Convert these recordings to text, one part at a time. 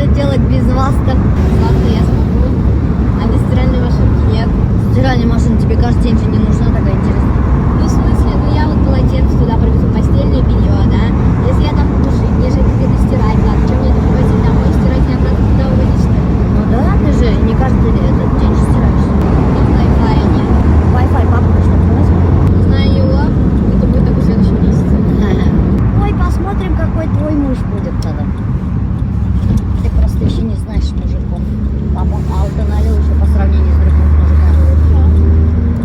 это делать без вас-то? Ладно, я смогу. А без стиральной машинки нет. Стиральная машина тебе каждый день же не нужна, такая интересная. Ну, в смысле, ну я вот полотенце туда привезу, постельное белье, да? Если я там буду жить, мне же это где-то стирать надо. Что мне это привозить домой, стирать и обратно туда увозить, что ли? Ну да, ты же не каждый этот день же стираешь. Тут Wi-Fi нет. Wi-Fi папа что возьмет? Не знаю его, это будет только в следующем месяце. Ой, посмотрим, какой твой муж будет тогда. Ты просто еще не знаешь мужиков. Папа ауто налил еще по сравнению с другими мужиками.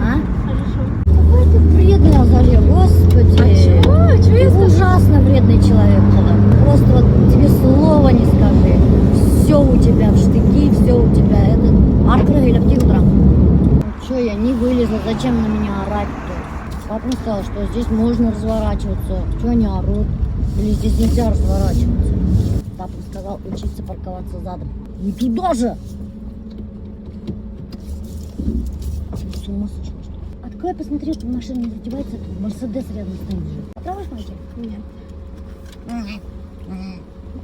А? Хорошо. Какой ты вредный, Азалия, господи. А чего? Чего я Ты сказала? ужасно вредный человек тогда. Просто вот тебе слова не скажи. Все у тебя в штыки, все у тебя. Это открыли в утром. Ну что, я не вылезла, зачем на меня орать-то? Папа сказал, что здесь можно разворачиваться. Чего они орут? Или здесь нельзя разворачиваться? Папа сказал учиться парковаться задом. Не туда же! С ума сошла, что ли? Открой, посмотри, что машина не задевается. Тут Мерседес рядом стоит же. Поправишь, мальчик? Нет.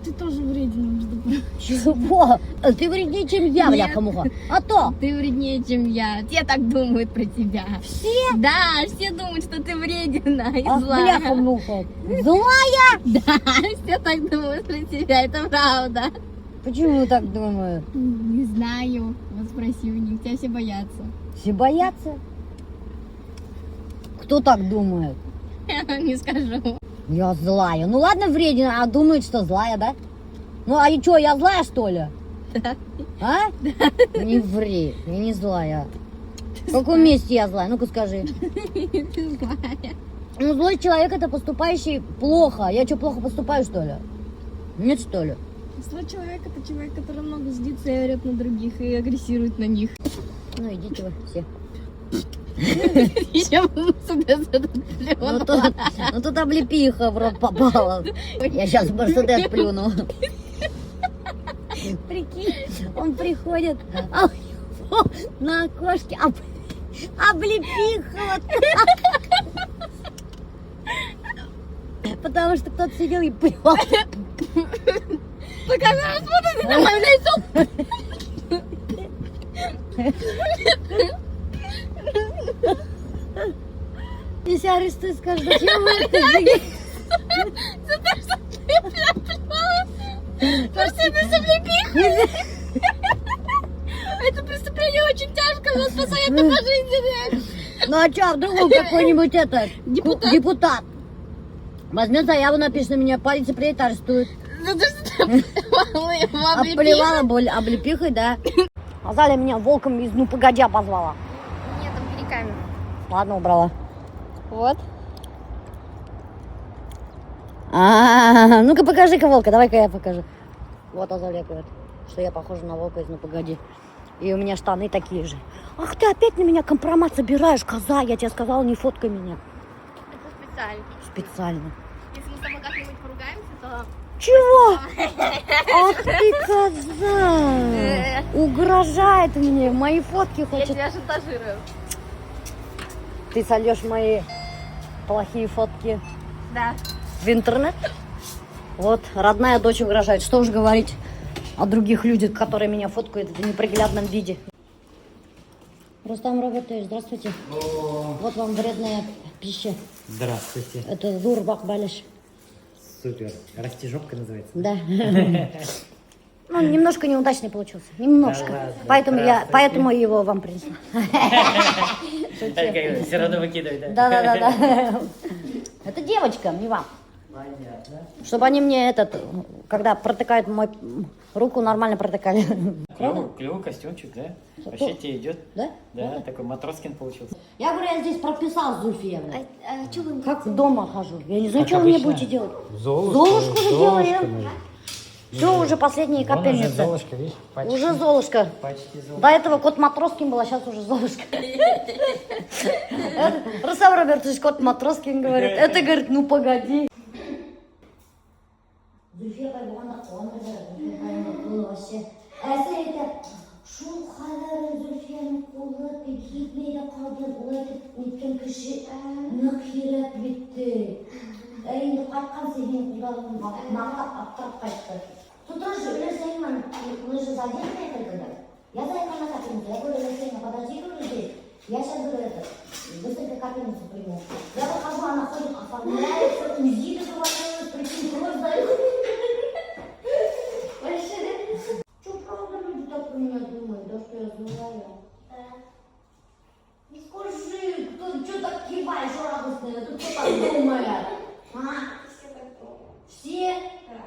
Ты тоже вреден, между прочим. Чего? Ты вреднее, чем я, Нет. бляха-муха. А то! Ты вреднее, чем я. Все так думают про тебя. Все? Да, все думают, что ты вредина и Ах, злая. бляха-муха. Злая? Да, все так думают про тебя, это правда. Почему так думают? Не знаю, вот спроси у них, тебя все боятся. Все боятся? Кто так думает? Не скажу. Я злая. Ну ладно, вредина, а думает, что злая, да? Ну а и что, я злая, что ли? Да. А? Не ври, я не злая. В каком месте я злая? Ну-ка скажи. Ты злая. Ну злой человек это поступающий плохо. Я что, плохо поступаю, что ли? Нет, что ли? Злой человек — это человек, который много злится и орет на других и агрессирует на них. Ну идите вы все. Еще Мерседес этот плюнул. Ну тут облепиха в рот попала. Я сейчас в Мерседес плюну. Прикинь, он приходит, а у него на окошке облепиха вот так. Потому что кто-то сидел и плевал. Пока она смотрит на мое лицо. Если арестуют, скажут, зачем вы это делаете? За то, что ты плевала. Мерседес облепиха. Это преступление очень тяжкое, нас спасает на пожизненное. Ну а что, вдруг какой-нибудь этот депутат возьмет заяву, напишет на меня, полиция приедет, арестует. За то, что ты плевала его Обплевала облепихой, да. Азалия меня волком из «Ну погодя» позвала. Нет, там перекамер. Ладно, убрала. Вот. Ну-ка покажи-ка волка, давай-ка я покажу. Вот Азалия говорит, что я похожа на волка из «Ну погоди». И у меня штаны такие же. Ах ты опять на меня компромат собираешь, коза, я тебе сказала, не фоткай меня. Это специально. Специально. Если мы с тобой как-нибудь поругаемся, то... Чего? Ах ты коза! Угрожает мне, мои фотки Я хочет. тебя шантажирую. Ты сольешь мои плохие фотки Да. в интернет? Вот, родная дочь угрожает. Что уж говорить о других людях, которые меня фоткают в неприглядном виде. Рустам Робертович, здравствуйте. Вот вам вредная пища. Здравствуйте. Это зурбак балиш. Супер. Растяжовка называется. Да. Ну, немножко неудачный получился. Немножко. Да ладно, Поэтому его вам принесла. Только все равно выкидывай, да? Да. Это девочка, не вам. Понятно. Чтобы они мне когда протыкают мою руку, нормально протыкали. Клевый костюмчик, да? Вообще тебе идет. Да? Да, такой Матроскин получился. Я говорю, я здесь прописал Зульфиевна. А что вы... Как дома хожу. Я не знаю, Как что вы мне обычно. будете делать. Золушку. Золушку же делаем. Все, уже последние Вон уже капельницы. Золушка, видишь? Почти, Уже Золушка. почти Золушка. До этого кот Матроскин был, а сейчас уже Золушка. Рустам Робертович, кот Матроскин говорит. Это говорит, ну погоди. Зульфия болғанда қуанып жатыр. Зульфияның қолы вообще. Әсір етіп, шул қадары Зульфияның қолы тек кетмейді қалды. Олай етіп неткен кіші нық хирап бітті. Енді қайтқан сенен құдалығын мақтап аптырап қайтты. Тұташ өле сайын мы же за день это говорят. Я заехала на капельницу, я говорю, Алексеевна, подожди, говорю, здесь. Я сейчас, говорю, это, быстренько капельницу приму. Я выхожу, она ходит, оформляется, УЗИ договорилась, прикинь, кровь сдает. Что, правда, люди так про меня думают, да, что я знаю? Ну скажи, кто, что так киваешь радостно, ты кто так думает? А? Все так думают. Все? Да.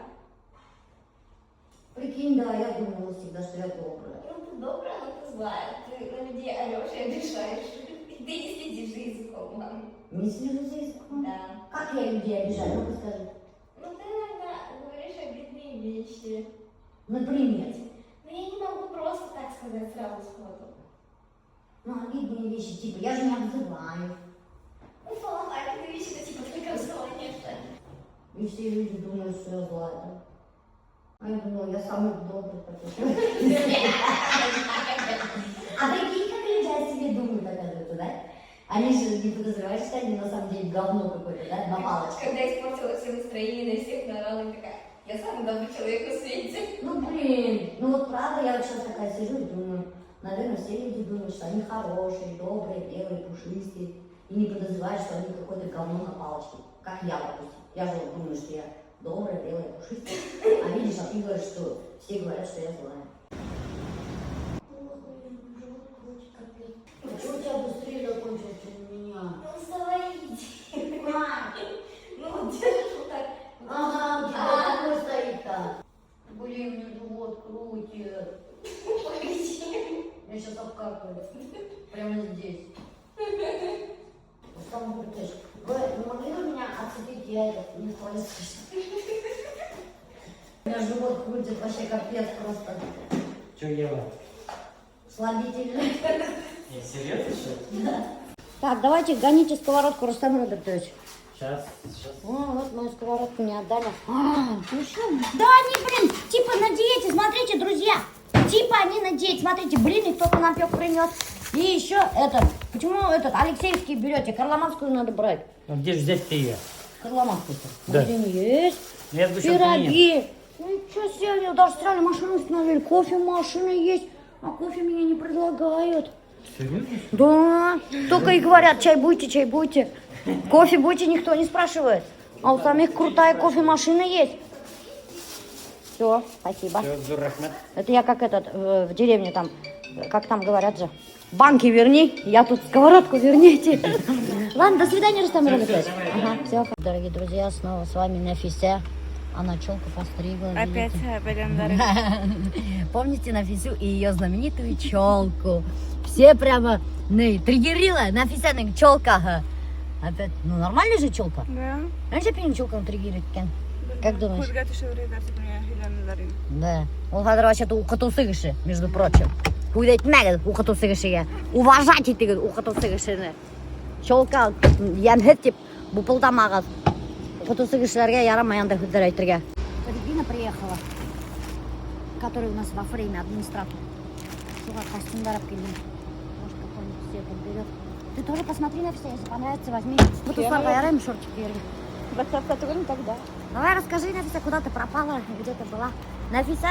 Прикинь, да, я думала всегда, что я добрая. Ну, ты добрая, но ты злая. Ты на людей орешь и обижаешь. Ты не следишь за языком, мам. Не слежу за языком? Да. Как я людей обижаю? Ну-ка скажи. Ну, ты иногда говоришь обидные вещи. Например. Но я не могу просто так сказать сразу сходу. Ну, обидные вещи, типа, я же не обзываю. Ну, слова так, это вещи, это типа только разговаривание, что ли. И все люди думают, что я злая, да? А я думала, я самый добрый такой. А прикинь, как люди о себе думают, оказывается, да? Они же не подозревают, что они на самом деле говно какое-то, да? На палочке. Когда испортила все настроение, на всех наорала, и такая, я самый добрый человек на свете. Ну, блин, ну вот правда, я вот сейчас такая сижу и думаю, наверное, все люди думают, что они хорошие, добрые, белые, пушистые, и не подозревают, что они какое-то говно на палочке, как я, допустим. Я же вот думаю, что я добрая, белая, пушистая, а видишь, а ты говоришь, что все говорят, что я злая. А что у тебя быстрее закончилось, чем у меня? Ну, вставай, иди. А, Ну, вот держишь вот так. ага, у тебя такой стоит-то. Блин, мне живот крутит. Погоди. Я сейчас обкакаю. Прямо здесь. Там крутишь. Вы не могли бы меня отцепить? Я это не пользуюсь. У меня живот крутит вообще капец просто. Че, Ева? Слабительный. Не, серьезно, что ли? Да. Так, давайте гоните сковородку, Рустам Робертович. Сейчас. О, вот мою сковородку не отдали. Ну что? Да они, блин, типа на диете, смотрите, друзья. Типа они на диете, смотрите, блин, и кто-то напек принес. И еще этот, почему этот Алексеевский берете? Карломанскую надо брать. Ну где же взять-то ее? Карломанскую-то. Да. В магазине есть. Я сгущенку Пироги. Ну что себе, даже стиральную машину установили. Кофемашина есть. А кофе мне не предлагают. Серьезно? Да, только и говорят, чай будете, чай будете. Кофе будете, никто не спрашивает. А у самих крутая кофемашина есть. Все, спасибо. Все, Зуррахмет. Это я как этот, в деревне там, как там говорят же. Банки верни, я тут сковородку верните. Ладно, до свидания, Рустам Робертович. Ага, все. Дорогие друзья, снова с вами Нафиса. Она челку постригла. Опять пойдем Помните Нафису и ее знаменитую челку? Все прямо триггерила Нафисаның челка. Опять, ну нормальная же челка. Да. Раньше пенің челканы триггерит екен. Как думаешь? Көлге түшіріп ертіп мне үйлендірін. Да. Ол қазір вообще-то оқытушы кіші, между прочим. Күйдейтмәгіз оқытушы кішіге. Уважать етігіз оқытушы кішіні. Челка емхет деп бұпылдамағыз. Оқытушы кішілерге ярамаянда хүддер әйтірге. Регина приехала, который у нас во фрейме администратор. Шуға костюмдар алып келген. Может, какой-нибудь все подберет. Ты тоже посмотри на все, если понравится, возьми. Вот условно ярайм шортики ерген. Доставка тугын тогда. Давай расскажи, Нафиса, куда ты пропала, где ты была. Нафиса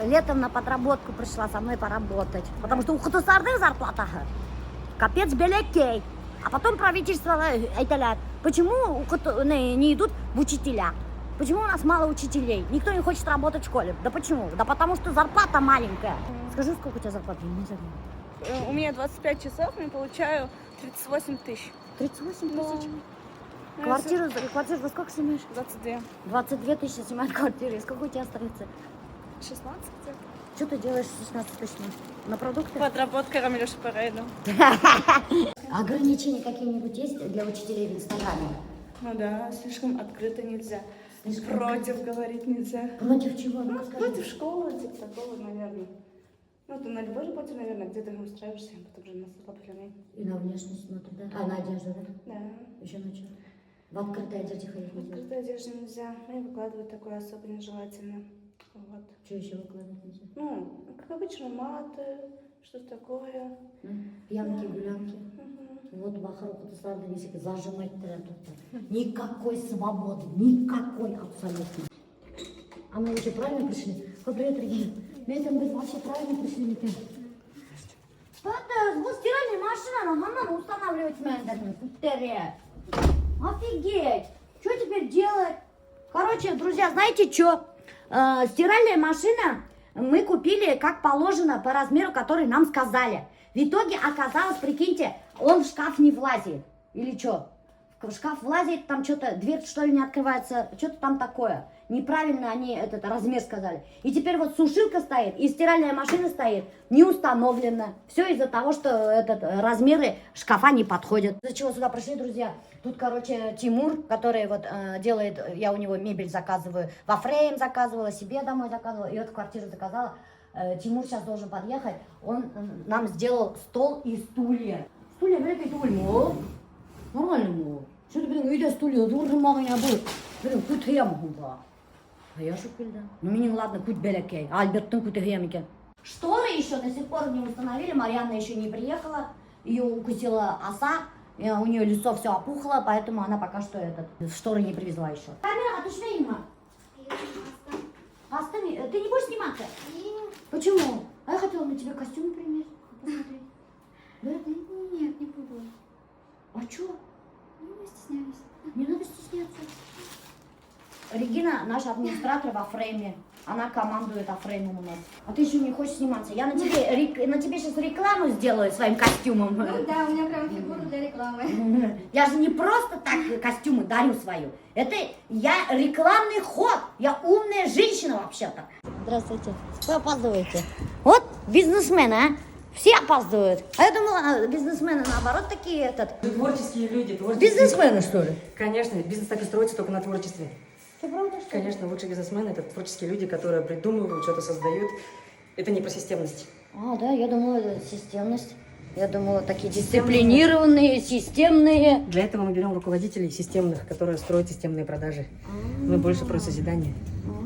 летом на подработку пришла со мной поработать. Потому что у Хатусарды зарплата капец белекей. А потом правительство айталят, почему не идут в учителя? Почему у нас мало учителей? Никто не хочет работать в школе. Да почему? Да потому что зарплата маленькая. Скажи, сколько у тебя зарплата? Не знаю. У меня 25 часов, я получаю 38 тысяч. 38 Да. тысяч. Квартиру за сколько снимаешь? 22. 22 тысячи снимают квартиру. И сколько у тебя остается? 16 где-то. Что ты делаешь 16 тысяч на продукты? Подработка Рамилюша по рейду. Ограничения какие-нибудь есть для учителей в Инстаграме? Ну да, слишком открыто нельзя. Слишком Против говорить нельзя. Против чего? Ну, Ну, скажи. против школы, типа такого, наверное. Ну, ты на любой работе, наверное, где-то не устраиваешься, а потом же на слабофильный. И на внешность смотрят, да? А, на одежду, да? Да. Еще на что? В открытой одежде ходить В нельзя. открытой одежде нельзя. Ну, и выкладывать такое особо нежелательно. Вот. Что еще выкладывать нельзя? Ну, как обычно, маты, что-то такое. Пьянки, гулянки. Мгм. Вот Бахару Хатусарды висит, зажимать треба тут. Никакой свободы, никакой абсолютно. А мы уже правильно пришли? О, привет, Регина. Мы там вообще правильно пришли ли ты? Вот стиральная машина, но мама устанавливать надо. Офигеть! Что теперь делать? Короче, друзья, знаете что? Стиральная машина мы купили как положено по размеру, который нам сказали. В итоге оказалось, прикиньте, он в шкаф не влазит. Или что? В шкаф влазит, там что-то, дверь что ли не открывается, что-то там такое. Неправильно они этот размер сказали. И теперь вот сушилка стоит, и стиральная машина стоит, не установлена. Все из-за того, что размеры шкафа не подходят. Из-за чего сюда пришли, друзья? Тут, короче, Тимур, который вот делает, я у него мебель заказываю, во Фрейм заказывала, себе домой заказывала, и вот квартиру заказала. Тимур сейчас должен подъехать, он нам сделал стол и стулья. Стулья, блядь, стулья. Нормально. Что ты, блин, үйде стулья, дуржымағың я был. Блин, күт хиямығың ба. Я шут келді. Ну, менің, ладно, күт бәләкей. Альберттың күті хиям екен. Шторы еще до сих пор не установили. Марьяна еще не приехала. Ее укусила оса. И у нее лицо все опухло, поэтому она пока что шторы не привезла еще. Камера, ты что снимаешь? Остави. Ты не будешь сниматься? Нет. Почему? А я хотела на тебе костюм примерить. Посмотреть. Да? Нет, не буду. А что? Ну, стесняюсь. Не надо стесняться. Регина, наш администратор во Фрейме. Она командует Фреймом у нас. А ты еще не хочешь сниматься? Я на тебе сейчас рекламу сделаю своим костюмом. Ну да, у меня прям фигура для рекламы. Я же не просто так костюмы дарю свою. Это я рекламный ход. Я умная женщина вообще-то. Здравствуйте. Вы опаздываете. Вот бизнесмены, а? Все опаздывают. А я думала, бизнесмены наоборот такие Творческие люди, Бизнесмены, что ли? Конечно, бизнес так и строится только на творчестве. Ты правда, что ли? Конечно, лучшие бизнесмены — это творческие люди, которые придумывают, что-то создают. Это не про системность. А, да, я думала, это системность. Я думала, такие дисциплинированные, системные. Для этого мы берем руководителей системных, которые строят системные продажи. Мы больше про созидание.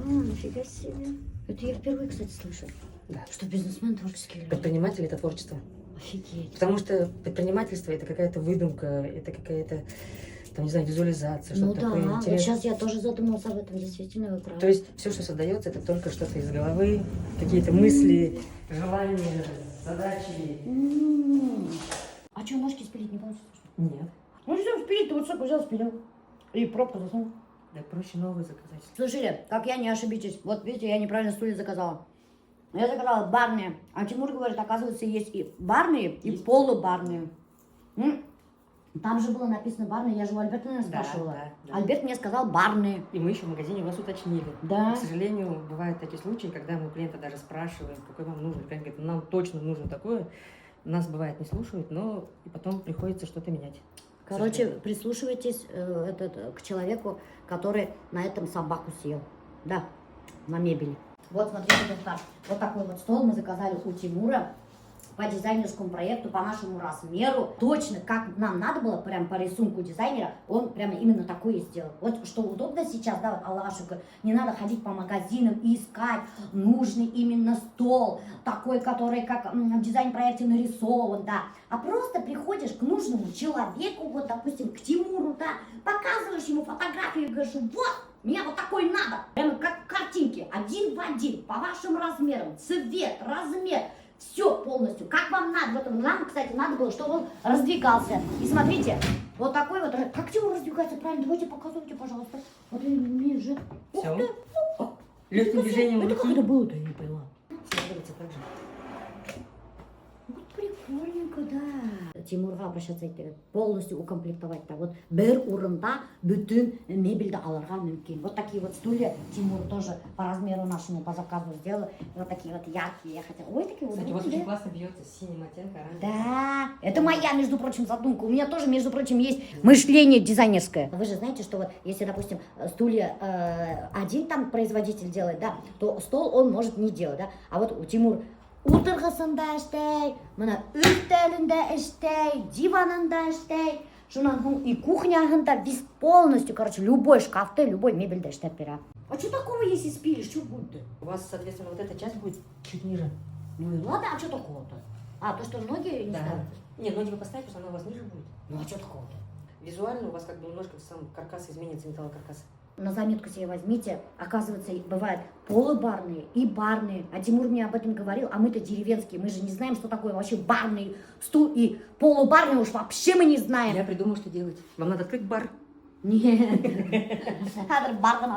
Нифига себе. Это я впервые, кстати, слышу. Да. Что бизнесмен творческие люди. Предприниматель — это творчество. Офигеть. Потому что предпринимательство — это какая-то выдумка, это какая-то, там, не знаю, визуализация, Ну что-то да, такое вот интересное. сейчас я тоже задумалась об этом, действительно, вы правы. То есть все, что создается, это только что-то из головы, какие-то мысли, желания, задачи. А что, ножки спилить не получится? Нет. Ну что, спилить, ты вот что взял, спилил. И пробку засунул. Да проще новые заказать. Слышали, как я, не ошибитесь. Вот видите, я неправильно стулья заказала. Я заказала барные. А Тимур говорит, оказывается, есть и барные, и полубарные. Там же было написано барные, я же у Альберта, наверное, Да, спрашивала. да. Альберт мне сказал барные. И мы еще в магазине у вас уточнили. Да. К сожалению, бывают такие случаи, когда мы у клиента даже спрашиваем, какой вам нужен. Клиент говорит, нам точно нужно такое. Нас бывает не слушают, но и потом приходится что-то менять. Короче, прислушивайтесь к человеку, который на этом собаку съел. Да, на мебели. Вот, смотрите, вот такой вот стол мы заказали у Тимура по дизайнерскому проекту, по нашему размеру. Точно, как нам надо было, прям по рисунку дизайнера, он прямо именно такой и сделал. Вот что удобно сейчас, да, вот Аллашенька, не надо ходить по магазинам и искать нужный именно стол, такой, который как в дизайн-проекте нарисован, да. А просто приходишь к нужному человеку, вот, допустим, к Тимуру, да, показываешь ему фотографию и говоришь, вот, мне вот такой надо. Прямо как картинки, один в один, по вашим размерам, цвет, размер. Все полностью, как вам надо. Вот нам, кстати, надо было, чтобы он раздвигался. И смотрите, вот такой вот. Как Тимур раздвигается, правильно? Давайте показывайте, пожалуйста. Вот мне же. Ух Всё. ты. Легким движением Это как руки. это было-то, я не поняла. Складывается так же. Вот прикольненько, да. Тимурға обращаться етті, полностью укомплектовать. Да. Вот бір урында bütün мебельді алырға мүмкін. Вот такие вот стулья Тимур тоже по размеру нашему по заказу сделал. Вот такие вот яркие. Я хотела. Ой, такие Кстати, у вас удобные. очень классно бьется с синим оттенком. Да, это моя, между прочим, задумка. У меня тоже, между прочим, есть мышление дизайнерское. Вы же знаете, что вот если, допустим, стулья один там производитель делает, да, то стол он может не делать, да. А вот у Тимур отырғысында іштей, мына үстелінде іштей, диванында іштей, шунан соң и кухняғында весь полностью, короче, любой шкафты, любой мебельді іштеп береді. А что такого, если спилишь, что будет-то? У вас, соответственно, вот эта часть будет чуть ниже. Ну и ладно, а что такого-то? А, то, что ноги не Да. ставят? Нет, ноги вы поставите, просто она у вас ниже будет. Ну а что такого-то? Визуально у вас как бы немножко сам каркас изменится, металлокаркас. На заметку себе возьмите. Оказывается, бывают полубарные и барные. А Тимур мне об этом говорил, а мы-то деревенские. Мы же не знаем, что такое вообще барный стул и полубарный уж вообще мы не знаем. Я придумал, что делать. Вам надо открыть бар. Нет. Бардан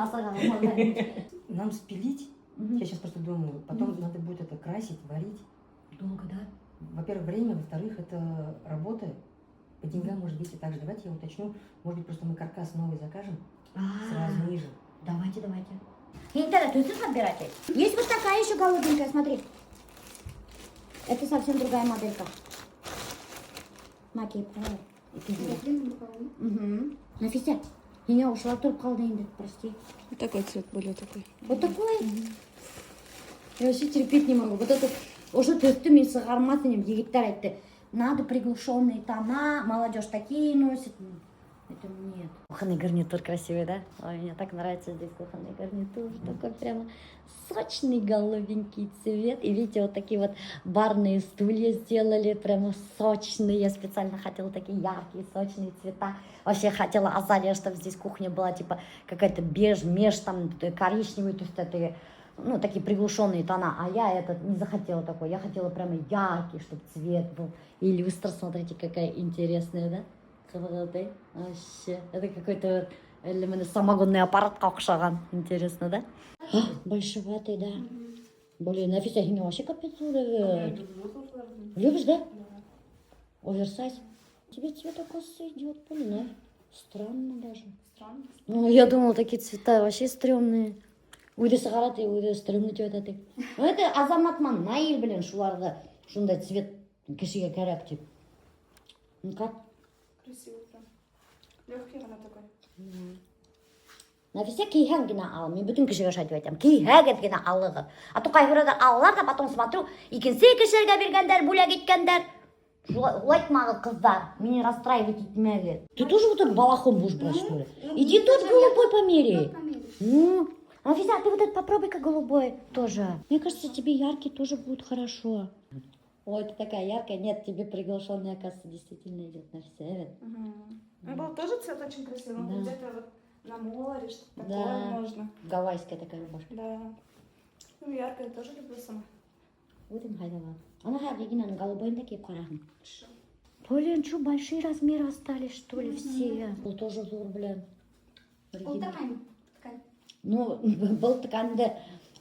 Нам спилить. Я сейчас просто думаю. Потом надо будет это красить, варить. Долго, да? Во-первых, время. Во-вторых, это работа. По деньгам может быть и так же. Давайте я уточню. Может быть, просто мы каркас новый закажем. Сразу ниже. Давайте. Хинтара, ты собиратель? Есть вот такая еще голубенькая, смотри. Это совсем другая моделька. Маки, правда? Нафиса, меня ушла только колдейнда, прости. Вот такой цвет, более такой. Вот такой? Я вообще терпеть не могу. Вот это уже төстімен шығармасын егеттер айтты. Надо приглушенные тона, молодежь такие носит. Это нет. Кухонный гарнитур красивый, да? Ой, мне так нравится здесь кухонный гарнитур. Такой прямо сочный голубенький цвет. И видите, вот такие вот барные стулья сделали, прямо сочные. Я специально хотела такие яркие, сочные цвета. Вообще хотела Азалия, чтобы здесь кухня была типа какая-то беж, меж, там коричневый, то есть это, ну, такие приглушенные тона. А я не захотела такой. Я хотела прямо яркий, чтобы цвет был. И люстра, смотрите, какая интересная, да? Вообще, это какой-то вот самогонный аппарат қақшаған. Интересно, да? Большеватый, да. Блин, Нафиса, химия вообще капец урывает. Любишь, да? Оверсайз. Тебе цвет, оказывается, идет, блин, а? Странно даже. Странно. Ну, я думала, такие цвета вообще стрёмные. Уйды сағарат, уйды стрёмный цвет это. Ну, это Азаматман, Наиль, блин, шуларда. Шундай цвет кешеге керек, тип. Ну как? Красивый прям. Легкий она такой. Нафиса кейхан гена ал. Мен бүтін кішіге шайтып айтам. Кейхагет гена алығы. А то қайғырады аллар да потом смотрю, икенсе кішілерге бергендер, бөлек еткендер. Лайтмағы қыздар. Мені расстраивать етмәгет. Ты тоже вот этот балахон будешь брать, что ли? Иди тот голубой померяй. Ну, Нафиса, ты вот этот попробуй-ка голубой тоже. Мне кажется, тебе яркий тоже будет хорошо. Ой, ты такая яркая. Нет, тебе приглашенный, оказывается, действительно идет на все. Ну, был тоже цвет очень красивый. Да. Где-то вот на море, что-то Да. такое можно. Гавайская такая рубашка. Да. Ну, яркое тоже люблю сама. Будем хайдала. Она Регинаның голубой такие қарағым. Блин, что, большие размеры остались, что ли, все? Бұл тоже зор, блин. Ултырмаймын. Ну, бұл тіканды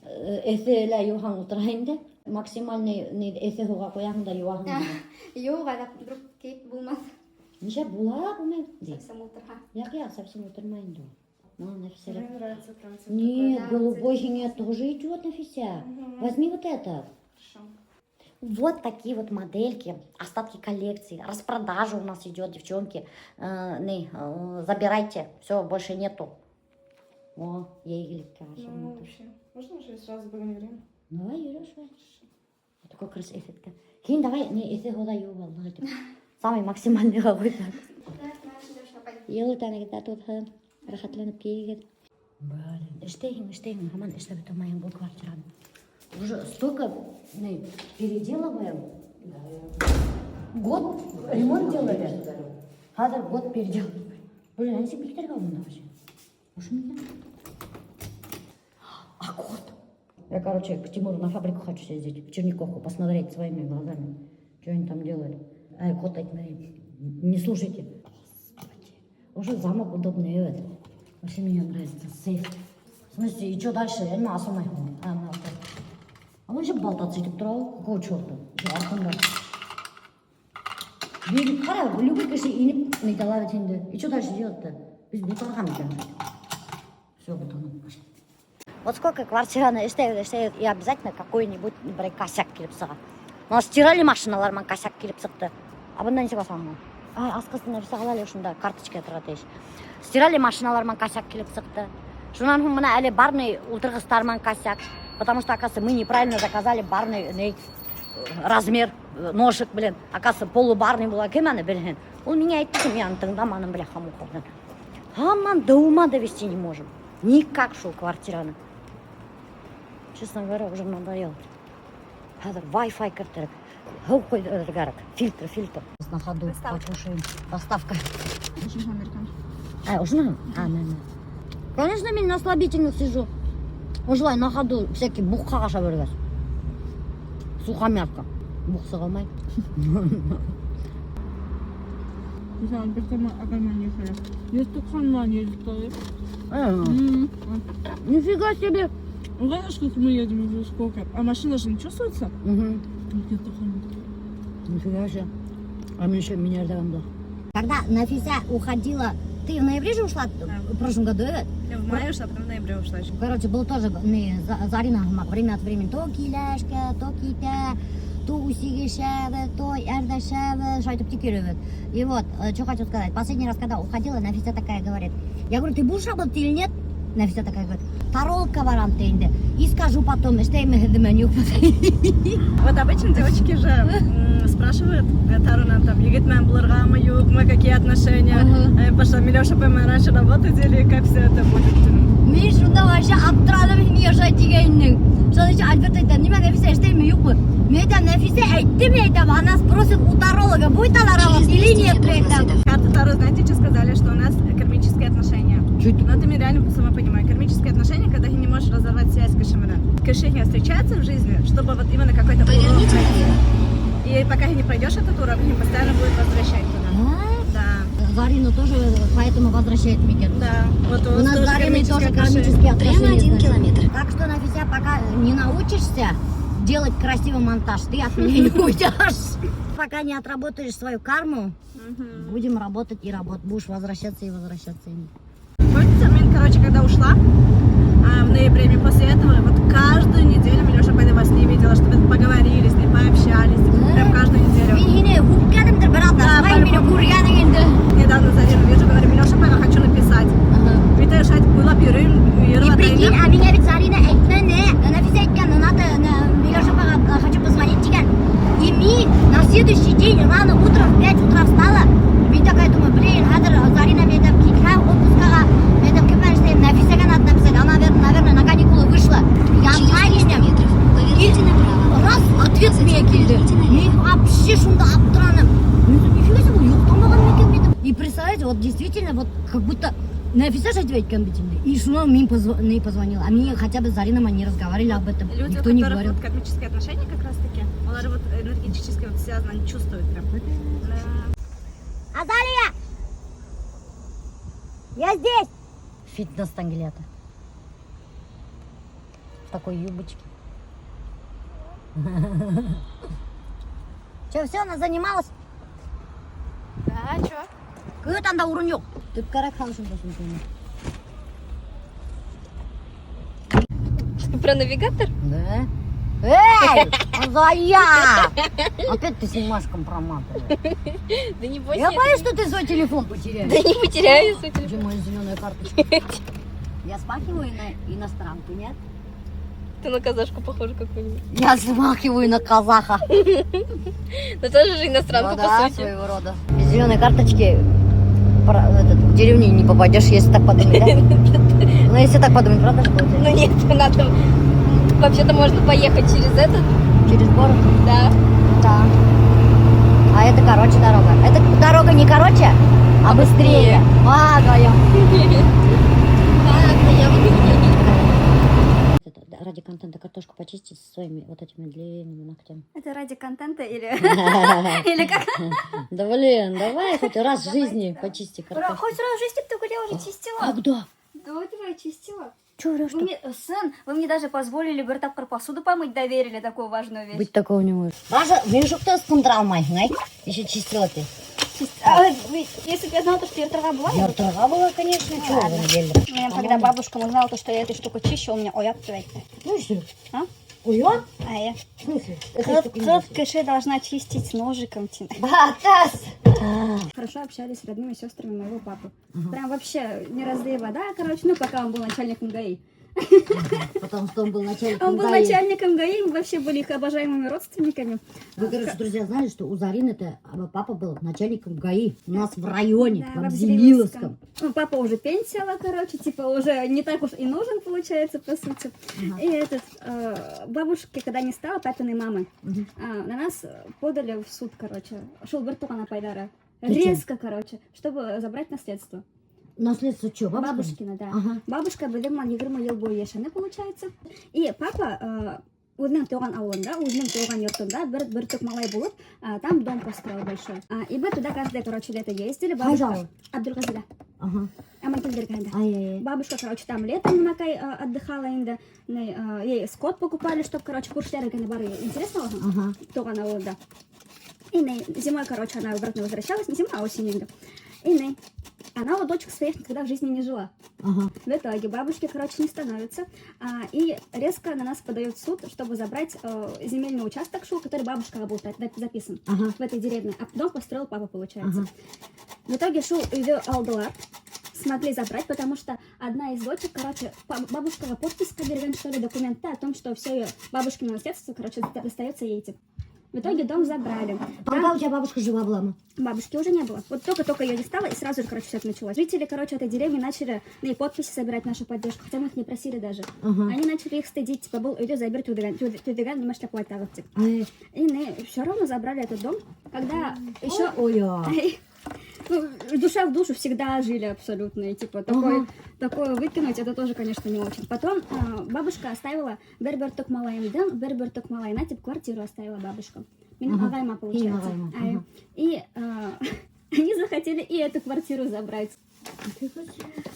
эсейлі юхан ұтырайынды. Максимальный эсе хуға қояғында юахын. Жоқ, ана вдруг кейіп болмады. Неше була бұмен? Совсем ултырға. Я совсем утырмайын да. Ну, Нафиса. Мне нравится прям цвет Нет, Да, голубой цвет. хиня тоже идет, Нафися. Мгм. Возьми вот этот. такой. Хорошо. Вот такие вот модельки, остатки коллекции. Распродажа у нас идет, девчонки. Забирайте, все, больше нету. О, ей Ну, вообще. Можно уже сразу будем время? Давай, Юрюш, вот такой красивый эффект. Хин, давай, не, если года юга, самый максимальный какой-то. Елы тәне китә тут һәм рәхәтләнеп киегез. Блин, эштейм, хаман эшләп тормаем бу квартираны. Уже столько переделываем. Год ремонт делали. Хазар год переделываем. Блин, они себе бихтер говно вообще. Уж меня. А год? Я, короче, к Тимуру на фабрику хочу съездить, в Черниковку, посмотреть своими глазами, что они там делали. Ай, год не слушайте. Уже замок удобный, это. Вообще мне нравится. Сейф. В смысле, и что дальше? Я не знаю, сама. А он же болтаться этим трал. Какого черта? Қара, любой кеше инеп, металловать енді. И что дальше делать-то? Біз бетонға металловать. Все, бетонға пошли. Вот сколько квартираны іштейді, и обязательно какой-нибудь косяк келіп сыға. У нас стирали машиналармен косяк келіп сықты. А бұнда несе басамын? Ай, асқасын написа қалали ұшында карточка тұрады еш. Стирали машиналармен косяк келіп сықты. Шунан мына әлі барный ултырғыстармен косяк. Потому что, оказывается, мы неправильно заказали барный размер ножик, блин. Оказывается, полубарный была кеманы, блин. Он меня айтты, мен тыңдаманым, бля, хамуховдан. Хаман до ума довести не можем. Никак шел квартираны. Честно говоря, уже надоело. Хазар Wi-Fi кіртірік. Хау қойды гарак. Фильтр. На ходу покушаем. Доставка. Очень американский. Ужин? А, Конечно, мен на слабительных сижу. Ожылай на ходу всякий бухқа қаша бергіз. Сухомятка. Бұқсы қалмай. Güzel bir tema adamın yaşıyor. Yastık hanımlar yedikleri. Нифига себе. Знаешь, сколько мы едем уже сколько? А машина же не чувствуется? Мгм. Yastık hanım. Нифига себе. А мне еще миллиардером был. Когда Нафиса уходила, ты в ноябре же ушла в прошлом году, да? Я в мае ушла, потом в ноябре ушла еще. Короче, был тоже Зарина время от времени то килешке, то ките, то усигишеве, то эрдешеве, шайтып тикереве. И вот, что хочу сказать. Последний раз, когда уходила, Нафиса такая говорит. Я говорю, ты будешь работать или нет? Нафиса такая говорит, таролка варам тенде. И скажу потом, что я имею в виду. Вот обычно девочки же спрашивают Таруна, там, егет мен булырга мы юг, мы какие отношения, пошла Милёша поймай раньше работать или как все это будет? Мен шунда вообще аптырадым ешать дегеннің. Соның үшін Альберт айтады, неме Нафиса ештеме жоқ қой. Мен айтамын, Нафиса айтты, мен айтамын, она спросит у таролога, будет она работать или нет, мен айтамын. Карта Таро, знаете, что сказали, что у нас кармические отношения. Но ты мне реально сама понимаю, кармические отношения, когда ты не можешь разорвать связь с Кашемира. Кашехи встречаются в жизни, чтобы вот именно какой-то урок пройти. И пока не пройдешь этот урок, они постоянно будут возвращать туда. Да. Зарину тоже поэтому возвращает Микену. Да. Вот У нас с Зариной тоже кармические отношения. Прямо 1 километр. Так что, Нафиса, пока не научишься делать красивый монтаж, ты от меня не уйдешь. Пока не отработаешь свою карму, будем работать и работать. Будешь возвращаться и возвращаться. Помните, мен, короче, когда ушла в ноябре, мне после этого, вот каждую неделю Милёша пойдет с ней видела, чтобы поговорили с ней, пообщались. Прям каждую неделю. Недавно Зарину вижу, говорю, Милёша, я хочу написать. Ведь решать было И прикинь, а меня ведь Зарина Нафиса айтқан, надо Милёша хочу позвонить деген. И ми на следующий день рано утром в 5 утра встала. Мен такая думаю, блин, Зарина мне там китха отпускаға, мен там кіммен істеймін, Нафисаға надо написать. Она, наверное, на каникулы вышла. Я тайнем. И раз ответ мне келді. Мен вообще шунда аптыраным. Мен нифига себе, бұл ұйықтамаған екен мен. И представляете, вот действительно, вот как будто Нафиса же ответить компетентный. И что мне позвонила. А мне хотя бы с Зариной не разговаривали об этом. Люди, Никто у не которых говорил. вот кармические отношения как раз таки, они вот энергетически вот связаны, они чувствуют прям. Да. Азалия! Я здесь! Фитнес Ангелята. В такой юбочке. Че, все, она занималась? Да, чё? Какой там да урын жоқ. Ты карак халышын посмотри. Про навигатор? Да? Эй, Азалия! Опять ты снимашком проматываешь. Да не бойся. Я боюсь, что ты свой телефон потеряешь. Да не потеряю свой телефон. Где моя зеленая карточка? Я смахиваю на иностранку, нет? Ты на казашку похожа какую-нибудь. Я смахиваю на казаха. Ну тоже же иностранка, Ну да, по сути. своего рода. Без зеленой карточки в деревню не попадешь, если так подумать, да? Ну, если так подумать, правда же получается? Ну нет, надо... Вообще-то можно поехать через этот. Через город? Да. Да. А это короче дорога. Это дорога не короче, а быстрее. Ага, я. Ради контента картошку почистить со своими вот этими длинными ногтями. Это ради контента или как? Да блин, давай хоть раз в жизни почисти картошку. Хоть раз в жизни только я уже чистила. Когда? До этого я чистила. Чё врешь? Сын, вы мне даже позволили Бертапкар посуду помыть, доверили такую важную вещь. Быть такого не может. Даже вижу, кто скундрал май, еще чистила ты. Если бы я знала, что Ертага была, я бы... Мертвая была, конечно, чего вы надели? Когда бабушка узнала, что я этой штукой чищу, у меня ояк твоя. Ну все. А? Уё? А я? В смысле? Это Кровь кэши должна чистить с ножиком. Да, Тасс! Хорошо общались с родными сестрами моего папы. Прям вообще не разлей вода, короче, ну пока он был начальником ГАИ. Потому что он был начальником Он был ГАИ. начальником ГАИ, мы вообще были их обожаемыми родственниками. Вы, короче, друзья, знали, что у Зарины-то папа был начальником ГАИ у нас в районе, Да, в в Абзелиловском. Ну, папа уже пенсияла, короче, типа уже не так уж и нужен, получается, по сути. И бабушки, когда не стало, папиной мамы, на нас подали в суд, короче. Шел Бертугана Пайдара. Резко, короче, чтобы забрать наследство. Наследство что, бабушка? Бабушкина, да. Ага. Бабушка біліман 20 ел бойы яшаны, получается. И папа өзінің туған ауылында, өзінің туған йортында бір түк малай болып, там дом построил большой. И мы туда каждое, короче, лето ездили. Пожалуй. Абдулгазиля. Ага. Амантильдерганда. Ай-яй-яй. Бабушка, короче, там летом накай отдыхала инда. Ей скот покупали, чтобы, короче, куршляры бары. Интересно? Ага. Туған ауылда. И зимой, короче, она обратно возвращалась. Не зимой, а осенью. И она у дочек своих никогда в жизни не жила. Ага. В итоге бабушки, короче, не становится. И резко на нас подает в суд, чтобы забрать земельный участок, который бабушка работает, записан Ага. в этой деревне. А дом построил папа, получается. Ага. В итоге ее алдылар, смогли забрать, потому что одна из дочек, короче, бабушкова подписка берем, что ли, документы о том, что все ее бабушкино наследство, короче, достается ей. В итоге дом забрали. Когда у тебя бабушка жива была? Бабушки уже не было. Вот только-только ее не стало, и сразу же, короче, все это началось. Жители, короче, этой деревни начали на их подписи собирать нашу поддержку, хотя мы их не просили даже. Ага. Они начали их стыдить, типа, был идет заберет тюдеган, не можешь платить. Ай. И все равно забрали этот дом, когда еще... Ой-ой. Ну, душа в душу всегда жили абсолютно, и типа такое выкинуть, это тоже, конечно, не очень. Потом бабушка оставила Берберток Малайндан, Берберток Малайна, типа квартиру оставила бабушка. Меня Агайма, получается. Ага. И они захотели и эту квартиру забрать.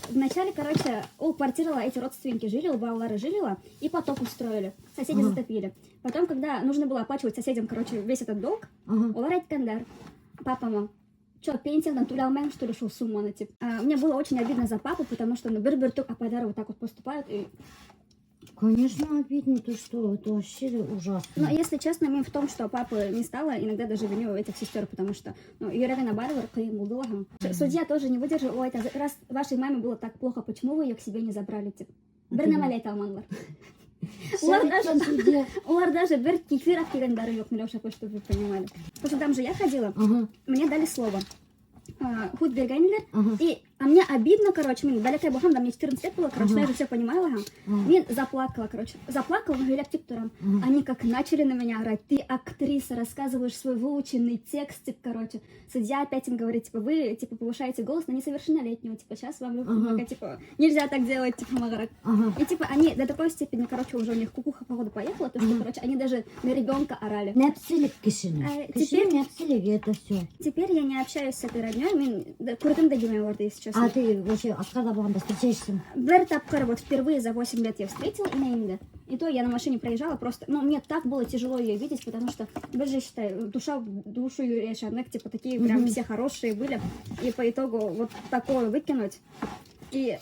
Вначале, короче, у квартиры эти родственники жили, у Баллары жили, и потоп устроили. Соседи затопили. Потом, когда нужно было оплачивать соседям, короче, весь этот долг, олар айткандар, папама, что, пенсиядан туля алмайм, что ли, шел сумма на типа. Мне было очень обидно за папу, потому что бір-бір апайлары вот так вот поступают. И... Конечно, обидно, то что, это вообще ужасно. Но, если честно, мим в том, что папы не стало, иногда даже виню этих сестер, потому что, Юревина Барвар, судья тоже не выдержал, ой, раз вашей маме было так плохо, почему вы ее к себе не забрали, типа. Бернамалей талманлар. Улар даже бір кефир аккигандары yok, Милеша, чтобы вы понимали. Потому что там же я ходила, мне дали слово. Хоть бегайнилер, а мне обидно, короче, мне далекая бухам, да мне 14 лет было, короче, я уже все понимала, мне заплакала, короче, заплакала, но говорят, типа, они как начали на меня орать, ты актриса, рассказываешь свой выученный текст, типа, короче, судья опять им говорит, типа, вы, типа, повышаете голос на несовершеннолетнего, типа, сейчас вам, типа, нельзя так делать, типа, магарак. И, типа, они до такой степени, короче, уже у них кукуха, походу, поехала, то, что, короче, они даже на ребенка орали. Непсилик кишини. Теперь Непсилик, это все. Теперь я не общаюсь с этой родней, мен курдым да демей орды, если честно. А ты вообще Аскарда Баханда встречаешься? Бір тапкар вот впервые за 8 лет я встретила и наимда. И то я на машине проезжала просто, мне так было тяжело ее видеть, потому что, вы же считаете, душа в душу Юрия Шарнек, типа такие прям все хорошие были. И по итогу вот такое выкинуть. И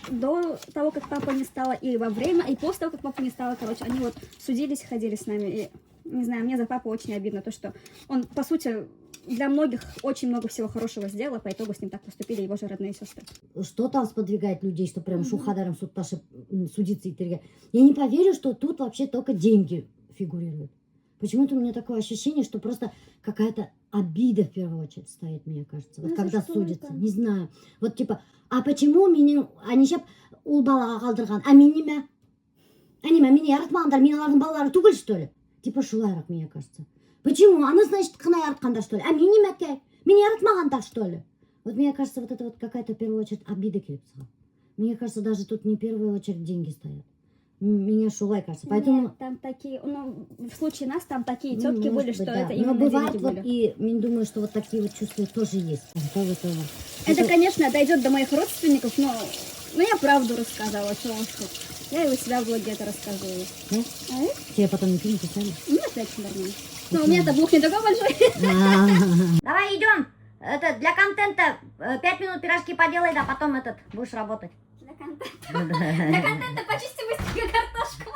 до того, как папа не стало, и во время, и после того, как папа не стало, короче, они вот судились, ходили с нами. И, не знаю, мне за папу очень обидно, то, что он, по сути, для многих очень много всего хорошего сделал, по итогу с ним так поступили его же родные сестры. Что там сподвигает людей, что прям шухадаром судташи судиться и тырга? Я не поверю, что тут вообще только деньги фигурируют. Почему-то у меня такое ощущение, что просто какая-то обида в первую очередь стоит, мне кажется. Вот когда судятся. Не знаю. Вот типа, а почему меня, они сейчас улбалага калдырган, а меня, меня яратмагандар, мен алардын балалары түгел, что ли? Типа шулайрак, мне кажется. Почему? Она, значит, кына яраткандар, что ли? А мен немәкәй? Мен яратмагандар, что ли? Вот мне кажется, вот это вот какая-то в первую очередь обида келип чыга. Мне кажется, даже тут не в первую очередь деньги стоят. Мне шулай кажется. Поэтому... Нет, там такие, в случае нас там такие тетки были, быть, что да. это именно бывает деньги вот, были. и я думаю, что вот такие вот чувства тоже есть. Это, конечно, дойдет до моих родственников, но я правду рассказала, что уж тут. Я и у себя в блоге это рассказывала. Да? Тебе потом не писали? Нет, это нормально. Но у меня-то блог не такой большой. Давай идем. Это для контента 5 минут пирожки поделай, да потом будешь работать. Для контента почисти быстренько картошку.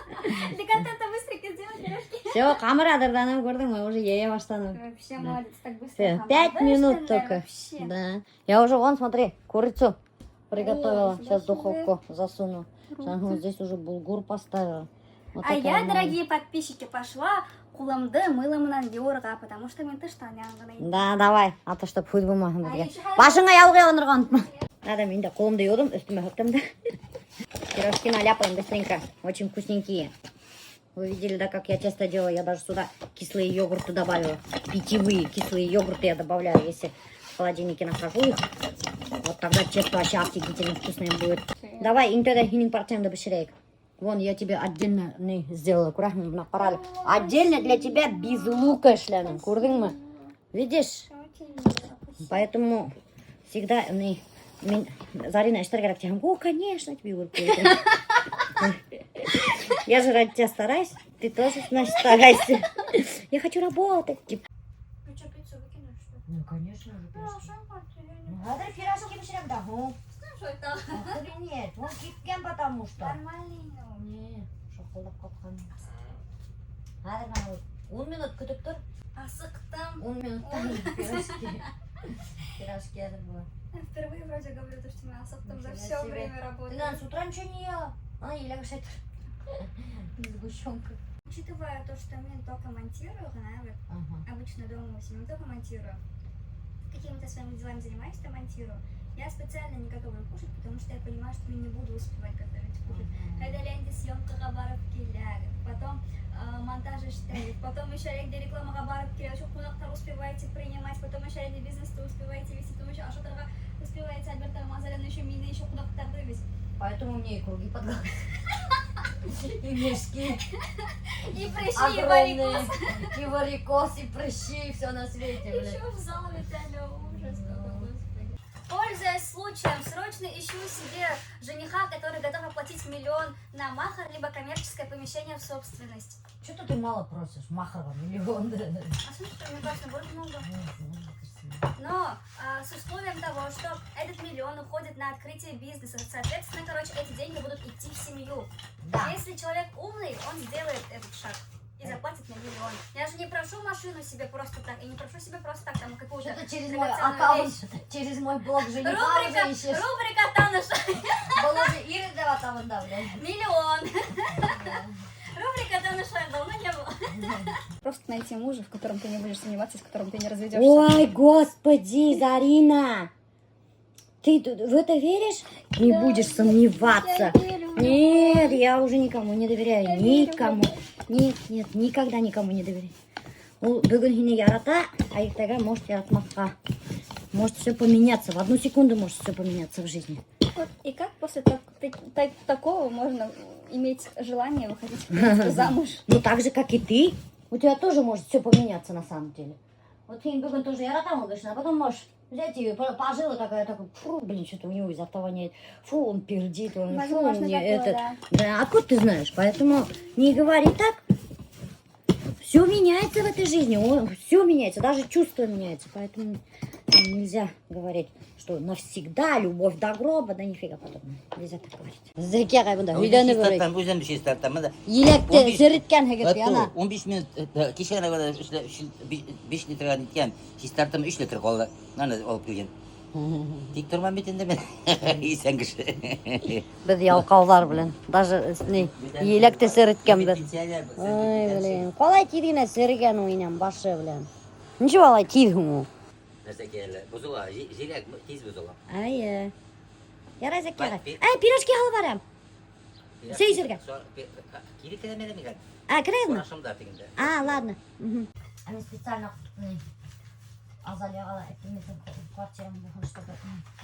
Для контента быстренько сделай пирожки. Все, камерадырдан көрдүң, мы уже ее баштадым. Вообще молодец, так быстро. 5 минут только. Вообще. Да. Я уже смотри, курицу приготовила. О, Сейчас в сюда духовку засуну. Вот здесь уже булгур поставила. Вот А такая я, дорогие подписчики, пошла кулымды мылымынан юрға, потому что мен тыштан яңғынайым. Да, давай. А то чтоб хуй болмасын бізге. еще хай- Башыңа яуға ондырған. Надо, мен де қолымды юдым, үстіме хөктім да. Пирожки наляпаем быстренько. Очень вкусненькие. Вы видели, да, как я тесто делаю? Я даже сюда кислые йогурты добавила. Питьевые кислые йогурты я добавляю, если в холодильнике нахожу их. Вот тогда честно вообще офигительно вкусное будет. Давай, интегра хинин партиям да бешерейк. Вон, я тебе отдельно сделала, курахмин напарали. Отдельно для тебя без лука шляном, курдың мы? Видишь? Поэтому всегда Зарина что керек тебе? О, конечно, тебе вот. Я же ради тебя стараюсь, ты тоже, значит, старайся. Я хочу работать. Ты что, пиццу выкинешь, что ли? Ну, конечно же, пирожки. Ну, надо пирожки всегда, ну. Что это? А нет, он кипкен, потому что. Нормальный. Не, шоколад капкан. Надо на 10 минут күтіп тұр. Асықтым. 10 минуттан пирожки. Пирожки это было. Впервые вроде говорю, то, что мы асықтым за Нифига все себе. время Ты, работы. наверное, с утра ничего не ела. А, еле кушать. Сгущенка. Учитывая то, что я только монтирую, Ага. обычно дома у себя не только монтирую, какими-то своими делами занимаюсь, то монтирую. Я специально не готовлю кушать, потому что я понимаю, что я не буду успевать готовить кушать. Когда ленте съемка барып келеді, потом монтаж іштейді, потом еще ленте рекламаға барып келеді, еще қонақтар успеваете принимать, потом еще ленте бизнесті успеваете вести, потом еще ашотарға успеваете Альберта Рамазаляна, еще мені еще қонақтарды вести. Поэтому мне и круги под глаз. И мешки. И прыщи, и варикоз. И варикоз, и прыщи, и все на свете, блядь. Еще в зале, Таня, ужас. Пользуясь случаем, срочно ищу себе жениха, который готов оплатить 1 миллион на махар, либо коммерческое помещение в собственность. Что-то ты мало просишь, махова, миллион. А слушай, мне кажется, будет много. Но с условием того, что этот 1 миллион уходит на открытие бизнеса, соответственно, короче, эти деньги будут идти в семью. Да. Если человек умный, он сделает этот шаг и заплатит мне 1 миллион. Я же не прошу машину себе просто так, и не прошу себе просто так, там, какую-то Что-то через мой драгоценную аккаунт, вещь. через мой блог жениха Рубрика, уже ищешь. рубрика Таныша. Было же Иры давата да, блядь. 1 миллион. Рубрика Таныша давно не было. Просто найти мужа, в котором ты не будешь сомневаться, с которым ты не разведешься. Ой, господи, Зарина. Ты в это веришь? Не будешь сомневаться. Нет, я уже никому не доверяю. Никому. Нет, нет, никогда никому не доверяю. Бүгін хине ярата, а их тогда может яратмаққа. Может все поменяться. В 1 секунду может все поменяться в жизни. Вот, и как после такого можно иметь желание выходить в принципе замуж? Ну так же, как и ты. У тебя тоже может все поменяться на самом деле. Вот хин бүгін тоже яратам, а потом можешь взять ее, пожила такая, фу, блин, что-то у него изо рта воняет. Фу, он пердит, он, фу, Возможно, мне такое, это. да. Да, откуда ты знаешь? Поэтому не говори так. Все меняется в этой жизни, все меняется, даже чувства меняются. Поэтому нельзя говорить, что навсегда любовь до гроба, да нифига подобного. Нельзя так говорить. Зеке кайбында, үйдені көрейік. Өзім şey starttam da. Електі сіріткен хегетті, ана. 15 minut kişiye kadar 5 litre gitken şey starttam 3 litre kaldı. Nane alıp gelgen. Dik durmam bitende ben. İyi sen kış. Біз ялқаулар білін. Даже електі сіріткен бір. Ой, блин. Қалай тидіне сірген ойнам башы, блин. Ничего алай тидгім о. Nasıl geldi? Bozula, jirek tez bozula. Ай, ярай зеке қай. Ай, пирожки алып барам. Сей сірген. Кiri kademede mi geldi? А, кіреді ма? Akşam da artık. А, ладно. Они специально Азалияға этиміздің квартирам болған, чтобы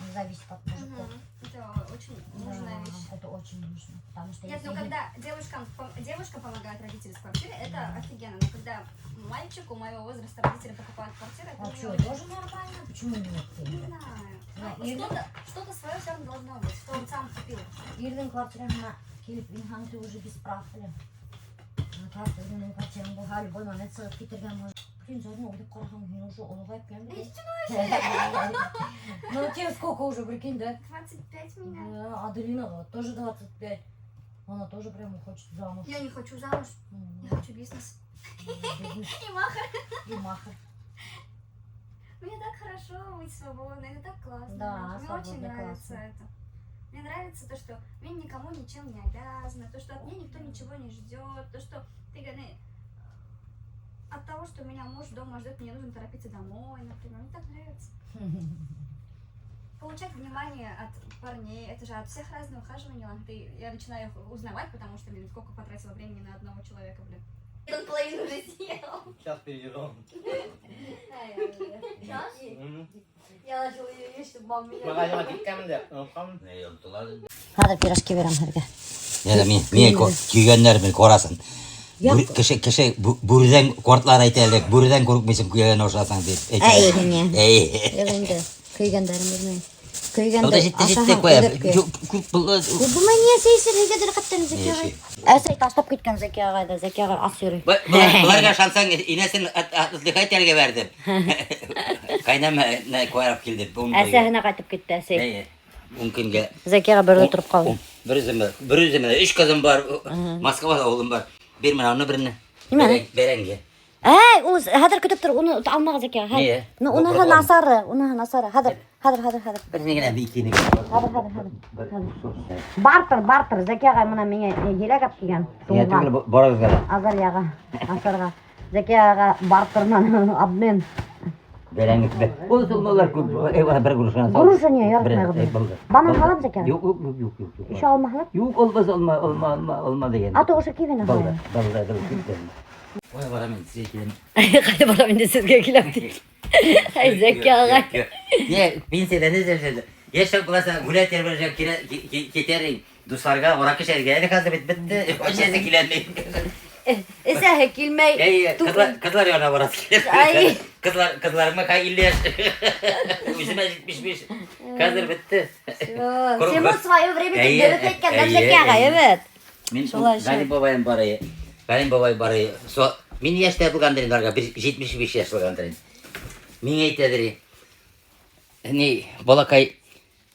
не зависеть от мужиков. Это очень нужная Да, вещь. это очень нужно, потому что Нет, если... ну когда девушкам помогают родители с квартиры, это офигенно. Но когда мальчику моего возраста родители покупают квартиру, это А не что, очень. тоже нормально? Почему нет? Не знаю. Да, Ну, и- что-то свое все равно должно быть, что он сам купил. Ирдің квартирасына келіп инхан ты уже без прав, блин. Так, Ирдің квартирасына бұға любой момент сығып кетірген может. Блин, заодно ұлдық қарағам, мен уже ұлығайып келдім. Ну, тебе сколько уже, прикинь, да? 25 меня. Да, Аделина тоже 25. Она тоже прямо хочет замуж. Я не хочу замуж, я хочу бизнес. Бизнес И махар. и махар. Мне так хорошо быть свободной, это так классно. Да, мне свободно, очень нравится классно. это. Мне нравится то, что мне никому ничем не обязана, то, что от меня никто ничего не ждет, то, что ты от того, что меня муж дома ждет, мне нужно торопиться домой, например. Мне так нравится. Получать внимание от парней, это же от всех разных ухаживаний. Я начинаю их узнавать, потому что, блин, сколько потратила времени на одного человека, блин. Половину уже съел. Сейчас перейдем. Сейчас? Я начала ее есть, чтобы мама меня... Магазинға кеткенмін де. Hadi piraşki verem herge. Ya da men kuyganlarımın korasan. Kişi buriden kortlar aytaylık, buriden korkmayısın kuygan oşasan deyip. Ey ne? Ey. Eğlendi. Kıygandarımız ne? O Kıygandarım. da ciddi koyar. Bu niye seysin? Hege de katlarını Zeki Ağay. Esey taştap gitken Zeki Ağay'da. Zeki Ağay as yürü. Bularga şansan inesin atlıkay terge verdim. Kaynam koyarıp geldi. Eseyine katıp gitti Esey. Ey. Mümkünge. Zeki Ağay böyle oturup kaldı. Bir üzümde 3 kızım var. Moskva'da oğlum var. Bir onu birini. Berenge. Ey, o hadır kütüp dur. Onu almağa Zeki Ağay. Niye? Onu ha nasarı. Onu ha nasarı. Hadır. Birini yine bir ikini. Bartır. Zeki Ağay bana mene hile kap kigen. Ya tügül boraz gala. Azar yağa. Asarga. Zeki Ağay bartırman abmen. Berenge. O solmalar bir kuruşuna sal. Kuruşu niye yaratmaya bana halap Zeki Ağay. Yok. İşe almahlap. Yok olmaz degen. Atı oşa kivene Balda. koyar. Oy var hemen size gidelim. Kaydı bana bindi sizge kilap değil. Ay Zeki Ağay. Niye? Bin sene ne dersin? Yaşak kulasa gulet yer verecek keterin. Dusarga orakı şerge. Yani kazı bitti. O şeyse kilenmeyin. Ese hekilmey. Ey kızlar yana varası. Ay. Kızlarıma kay iller. Üzüme gitmişmiş. Kazır bitti. Sen bu svayı vremi tündürü Zeki Ağay evet. Min Şolay şey. galim babayım parayı. Galim babayım parayı. Min yaşta yapılgandırın darga. 75 yaş yapılgandırın. Min eytediri. Ne balakay.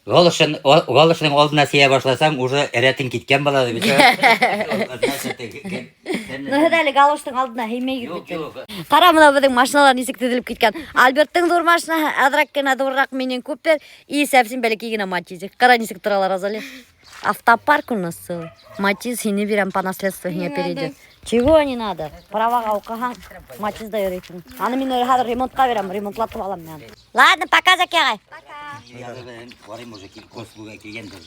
Galışının olduna siye başlasan уже eretin gitken baladı bir şey. Nöhdeli galıştın aldına heymey Yok girdi. yok. Qara mına bizim maşinalar nisik tedilip gitken. Albert'tin zor maşina adраkkena durrak menen Cooper и совсем белекигина Матиз. Qara nisik тыралар азали. Автопарк у нас целый. Матиз хини берем по наследству не перейдет. Чего не надо? Правага укахан Матиз дайыр екен. Аны мен хәзер ремонтка берем, ремонтлатып алам мен. Ладно, пока Зeki Ağay. Varayım уже koslуга келгендер.